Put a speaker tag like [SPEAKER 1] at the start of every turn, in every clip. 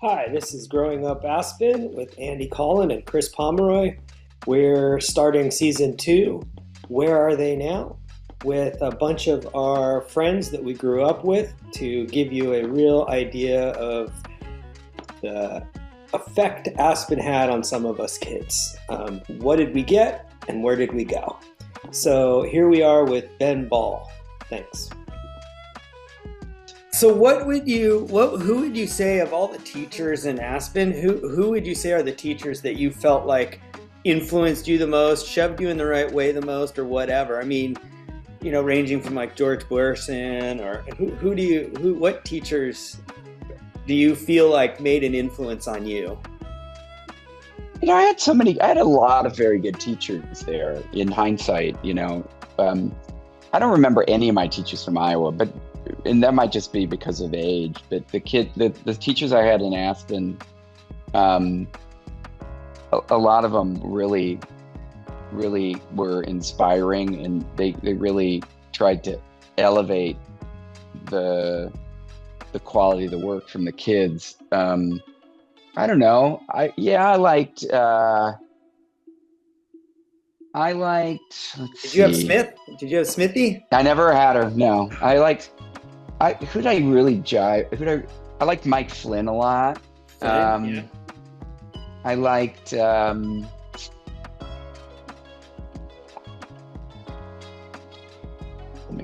[SPEAKER 1] Hi, this is Growing Up Aspen with Andy Collin and Chris Pomeroy. We're starting season two. Where are they now? With a bunch of our friends that we grew up with to give you a real idea of the effect Aspen had on some of us kids. What did we get and where did we go? So here we are with Ben Ball. Thanks. So who would you say of all the teachers in Aspen, who would you say are the teachers that you felt like influenced you the most, shoved you in the right way the most, or whatever? I mean, ranging from like George Buerson, or what teachers do you feel like made an influence on you?
[SPEAKER 2] I had a lot of very good teachers there in hindsight. I don't remember any of my teachers from Iowa, and that might just be because of age, but the teachers I had in Aspen, a lot of them really were inspiring, and they really tried to elevate the quality of the work from the kids. I don't know. I liked.
[SPEAKER 1] Did you have Smith? Did you have Smithy?
[SPEAKER 2] I never had her. No, I liked Mike Flynn a lot.
[SPEAKER 1] Yeah.
[SPEAKER 2] I liked. Let me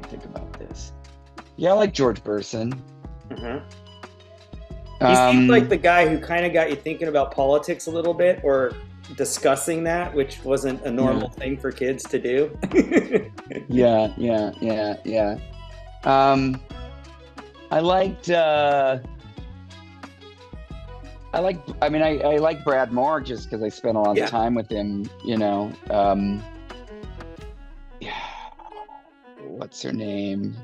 [SPEAKER 2] think about this. Yeah, I like George Buerson.
[SPEAKER 1] Uh-huh. He seemed like the guy who kind of got you thinking about politics a little bit, or discussing that, which wasn't a normal thing for kids to do.
[SPEAKER 2] Yeah. I liked. I like Brad Moore just because I spent a lot of time with him. What's her name?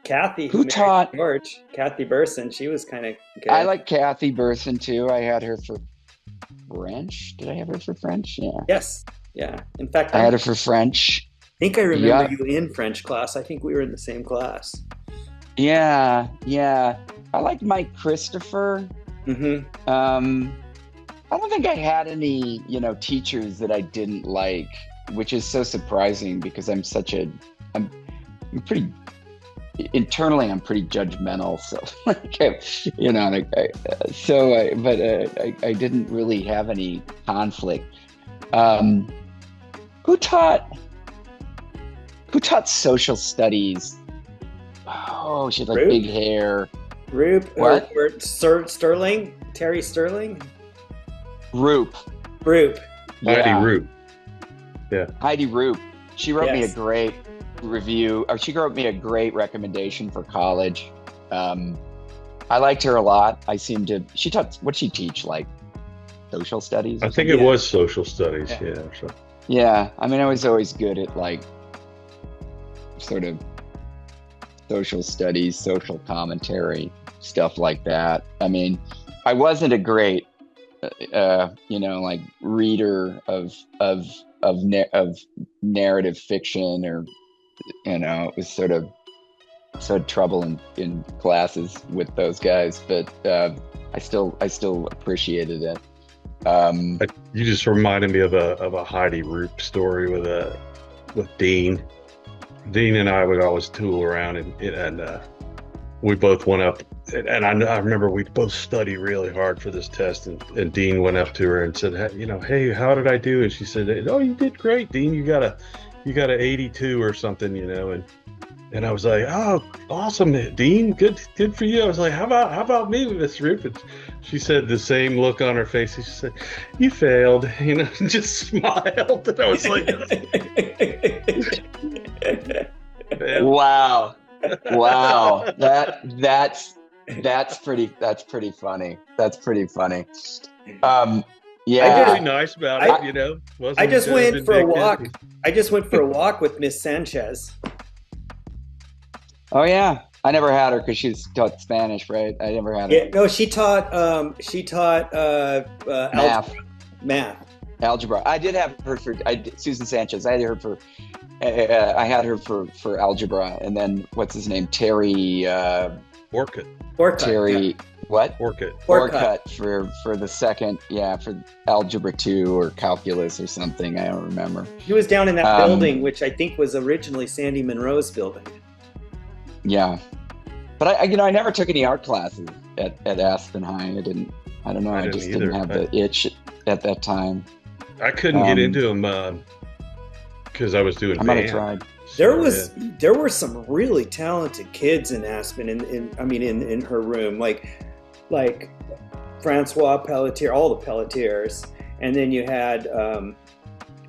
[SPEAKER 1] Kathy.
[SPEAKER 2] Who taught
[SPEAKER 1] George? Kathy Burson. She was kind of good.
[SPEAKER 2] I like Kathy Burson too. I had her for French. Did I have her for French? Yeah.
[SPEAKER 1] Yes. Yeah. In fact,
[SPEAKER 2] I had her for French.
[SPEAKER 1] I think I remember you in French class. I think we were in the same class.
[SPEAKER 2] Yeah. I liked Mike Christopher.
[SPEAKER 1] Mm-hmm.
[SPEAKER 2] I don't think I had any, teachers that I didn't like, which is so surprising because I'm pretty judgmental. So, I didn't really have any conflict. Who taught social studies? Oh, she had like big hair.
[SPEAKER 1] What? Sterling? Terry Sterling?
[SPEAKER 2] Roop.
[SPEAKER 3] Yeah. Heidi Roop. Yeah.
[SPEAKER 2] Heidi Roop. She wrote me a great review, or she wrote me a great recommendation for college. I liked her a lot. She taught, what'd she teach? Like social studies?
[SPEAKER 3] I think it was social studies. Yeah. So.
[SPEAKER 2] Yeah. I was always good at like sort of social studies, social commentary, stuff like that. I wasn't a great, reader of narrative fiction, or it was sort of trouble in classes with those guys, but I still appreciated it.
[SPEAKER 3] You just reminded me of a Heidi Roop story with Dean. Dean and I would always tool around, and we both went up, and I remember we both studied really hard for this test, and Dean went up to her and said, hey, how did I do? And she said, oh, you did great, Dean. You got a 82 or something, and I was like, oh, awesome, Dean, good for you. I was like, how about me, Miss Roop? And she said, the same look on her face. She said, you failed, and just smiled. And I was like,
[SPEAKER 2] wow. That's pretty funny. Yeah.
[SPEAKER 3] Really nice about it,
[SPEAKER 1] I just went for a walk. I just went for a walk with Miss Sanchez.
[SPEAKER 2] Oh yeah, I never had her because she taught Spanish, right? I never had her.
[SPEAKER 1] Yeah, no, she taught math.
[SPEAKER 2] Algebra. I did have her for Susan Sanchez. I had her for algebra, and then what's his name? Terry
[SPEAKER 3] Orchid.
[SPEAKER 1] Orcut.
[SPEAKER 2] Terry,
[SPEAKER 1] Yeah.
[SPEAKER 2] what?
[SPEAKER 3] Orchid.
[SPEAKER 2] Orcut for the second, for Algebra 2 or Calculus or something. I don't remember.
[SPEAKER 1] He was down in that building, which I think was originally Sandy Monroe's building.
[SPEAKER 2] Yeah. But I never took any art classes at Aspen High. I don't know. I just didn't have the itch at that time.
[SPEAKER 3] I couldn't get into them because I was doing
[SPEAKER 2] I might
[SPEAKER 3] band.
[SPEAKER 2] have tried.
[SPEAKER 1] There were some really talented kids in Aspen in her room, like Francois Pelletier, all the Pelletiers, and then you had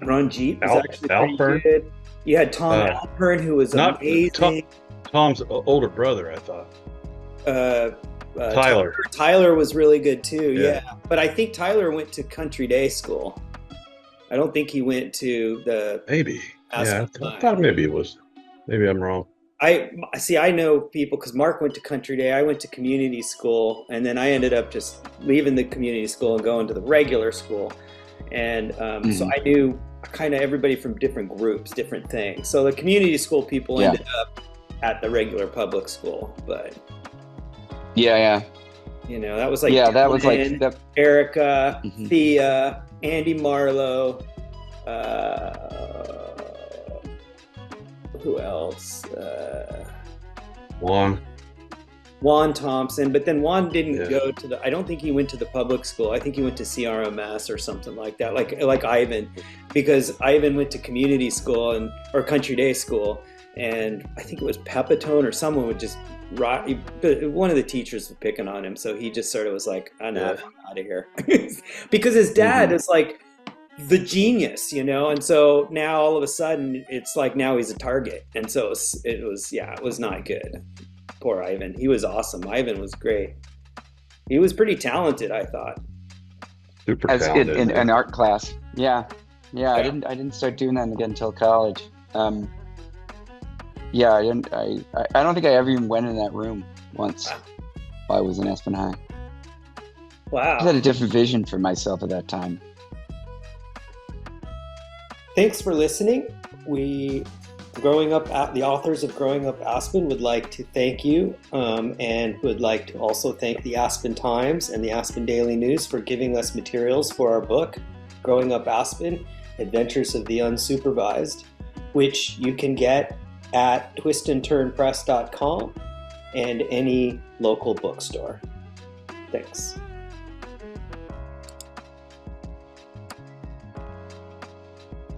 [SPEAKER 1] Ron Jeep was actually pretty good. You had Tom Alpern, who was amazing.
[SPEAKER 3] Tom's older brother, I thought. Tyler.
[SPEAKER 1] Tyler was really good too. Yeah, but I think Tyler went to Country Day School. I don't think he went to the
[SPEAKER 3] maybe.
[SPEAKER 1] Aspen
[SPEAKER 3] I thought maybe it was. Maybe I'm wrong.
[SPEAKER 1] I know people because Mark went to Country Day. I went to community school, and then I ended up just leaving the community school and going to the regular school. And so I knew kind of everybody from different groups, different things. So the community school people ended up at the regular public school, but that was like
[SPEAKER 2] that was like
[SPEAKER 1] Erica, Thea, Andy Marlowe. Who else? Juan Thompson, but then Juan didn't go to I don't think he went to the public school. I think he went to CRMS or something like that, like Ivan, because Ivan went to community school or Country Day School, and I think it was Pepitone or someone would just one of the teachers was picking on him, so he just sort of was like, I'm out of here. Because his dad is like the genius, and so now all of a sudden it's like now he's a target, and so it was not good. Poor Ivan. He was awesome. Ivan was great. He was pretty talented, I thought.
[SPEAKER 3] Super talented.
[SPEAKER 2] In art class. Yeah. I didn't start doing that again until college. I don't think I ever even went in that room once while I was in Aspen High.
[SPEAKER 1] Wow.
[SPEAKER 2] I had a different vision for myself at that time.
[SPEAKER 1] Thanks for listening. The authors of Growing Up Aspen would like to thank you and would like to also thank the Aspen Times and the Aspen Daily News for giving us materials for our book, Growing Up Aspen, Adventures of the Unsupervised, which you can get at twistandturnpress.com and any local bookstore. Thanks.